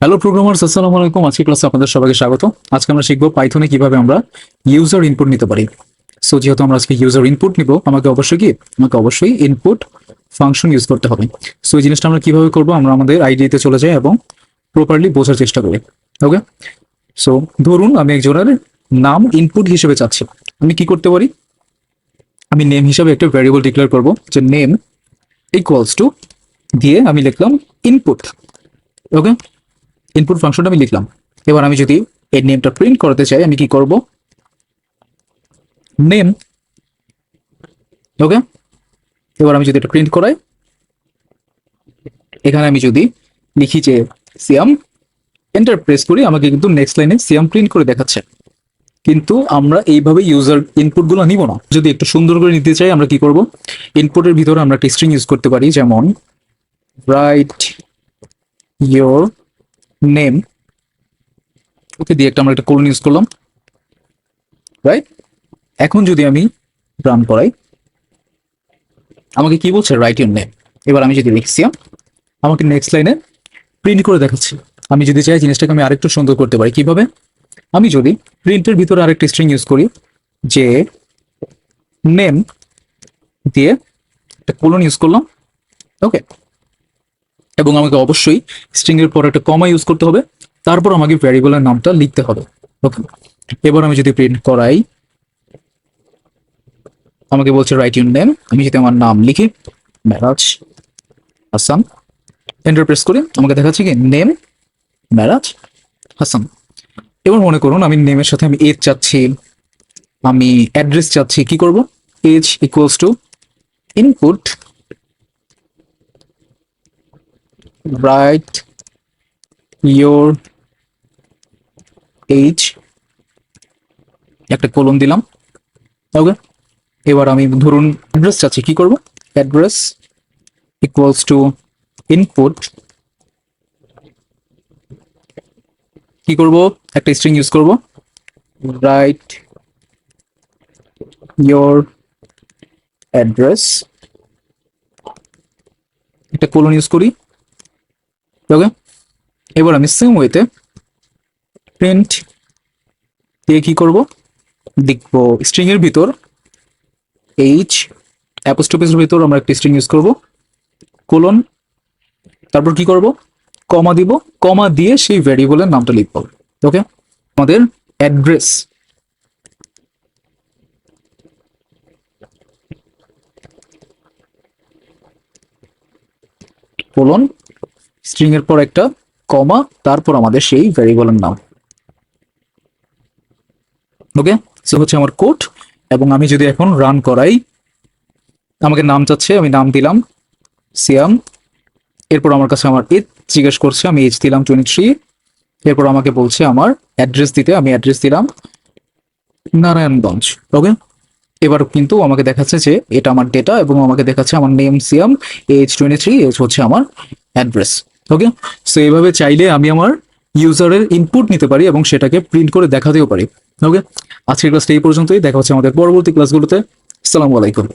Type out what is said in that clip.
Hello programmers, আসসালামু আলাইকুম। আজকে ক্লাসে আপনাদের সবাইকে স্বাগত। আজকে আমরা শিখবো পাইথনে কিভাবে আমরা ইউজার ইনপুট নিতে পারি। সো যেহেতু আমরা আজকে ইউজার ইনপুট নিব, আমাকে অবশ্যই ইনপুট ফাংশন ইউজ করতে হবে। সো এই জিনিসটা আমরা কিভাবে করব, আমরা আমাদের আইডিতে চলে যাই এবং প্রপারলি বোঝার চেষ্টা করি। ওকে, সো ধরুন আমি একজনের নাম ইনপুট হিসেবে চাচ্ছি। আমি কি করতে পারি, আমি নেম হিসেবে একটা ভ্যারিয়েবল ডিক্লেয়ার করব, যে নেম ইকুয়ালস টু দিয়ে আমি লিখলাম ইনপুট। ওকে, ইনপুট ফাংশনটা আমি লিখলাম। এবার আমি যদি এই নেমটা প্রিন্ট করতে চাই, আমি কি করব, নেম। ওকে, এবার আমি যদি এটা প্রিন্ট করাই, এখানে আমি যদি লিখি যে সিয়াম, এন্টার প্রেস করি, আমাকে কিন্তু নেক্সট লাইনে সিয়াম প্রিন্ট করে দেখাচ্ছে। কিন্তু আমরা এইভাবে ইউজার ইনপুট গুলো নিব না। যদি একটু সুন্দর করে নিতে চাই, আমরা কি করব, ইনপুটের ভিতরে আমরা একটা স্ট্রিং ইউজ করতে পারি, যেমন রাইট ইয়োর নেম। ওকে, দিয়ে আমরা একটা কোলন ইউজ করলাম, রাইট। এখন যদি আমি রান করাই, আমাকে কি বলছে, রাইট ইউর নেম। এবার আমি যদি লিখছি, আমাকে নেক্সট লাইনে প্রিন্ট করে দেখাচ্ছি। আমি যদি চাই জিনিসটাকে আমি আরেকটু সুন্দর করতে পারি। কিভাবে, আমি যদি প্রিন্টের ভিতরে আরেকটা স্ট্রিং ইউজ করি, যে নেম দিয়ে একটা কোলন ইউজ করলাম। ওকে, এবং আমাকে অবশ্যই স্ট্রিং এর পর একটা কমা ইউজ করতে হবে, তারপর আমাকে ভ্যারিয়েবলের নামটা লিখতে হবে। ওকে, এবার আমি যদি প্রিন্ট করাই, আমাকে বলছে রাইট ইউর নেম। আমি যদি আমার নাম লিখি মেরাজ হাসান, এন্টার প্রেস করি, আমাকে দেখাচ্ছে কি নেম মেরাজ হাসান। এবার মনে করুন আমি নেমের সাথে আমি এজ চাচ্ছি, আমি অ্যাড্রেস চাচ্ছি। কি করব, age equals to input write your age, একটা কোলন দিলাম। ওকে, এবার আমি ধরুন অ্যাড্রেস চাচ্ছি। কি করব, অ্যাড্রেস ইকুয়ালস টু ইনপুট, কি করব, একটা স্ট্রিং ইউজ করব, রাইট ইয়োর অ্যাড্রেস, একটা কোলন ইউজ করি। ওকে, এবার আমি সেম ওয়েতে প্রিন্ট দিয়ে কি করব, দেখব স্ট্রিং এর ভিতর এইচ অ্যাপোস্ট্রোফির ভিতর আমরা একটা স্ট্রিং ইউজ করব, কোলন, তারপর কি করব, কমা দিব, কমা দিয়ে সেই ভ্যারিয়েবলের নামটা লিখব। ওকে, আমাদের অ্যাড্রেস কোলন, স্ট্রিং এর পর একটা কমা, তারপর আমাদের সেই ভ্যারিয়েবলের নাম। ওকে, সো হচ্ছে আমার কোড। এবং আমি যদি এখন রান করাই, আমাকে নাম চাচ্ছে, আমি নাম দিলাম সিয়াম। এরপর আমার কাছে আমার এজ জিজ্ঞেস করছে, আমি এজ দিলাম 23। এরপর আমাকে বলছে আমার অ্যাড্রেস দিতে, আমি অ্যাড্রেস দিলাম নারায়ণগঞ্জ। ওকে, এবার কিন্তু আমাকে দেখাচ্ছে যে এটা আমার ডেটা, এবং আমাকে দেখাচ্ছে আমার নেম সিয়াম, এজ 23, এজ হচ্ছে আমার অ্যাড্রেস। ওকে, সো এইভাবে চাইলে আমি আমার ইউজারের ইনপুট নিতে পারি এবং সেটাকে প্রিন্ট করে দেখাতেও পারি। ওকে, আজকের ক্লাসটা এই পর্যন্তই। দেখা হচ্ছে আমাদের পরবর্তী ক্লাসগুলোতে। আসসালামু আলাইকুম।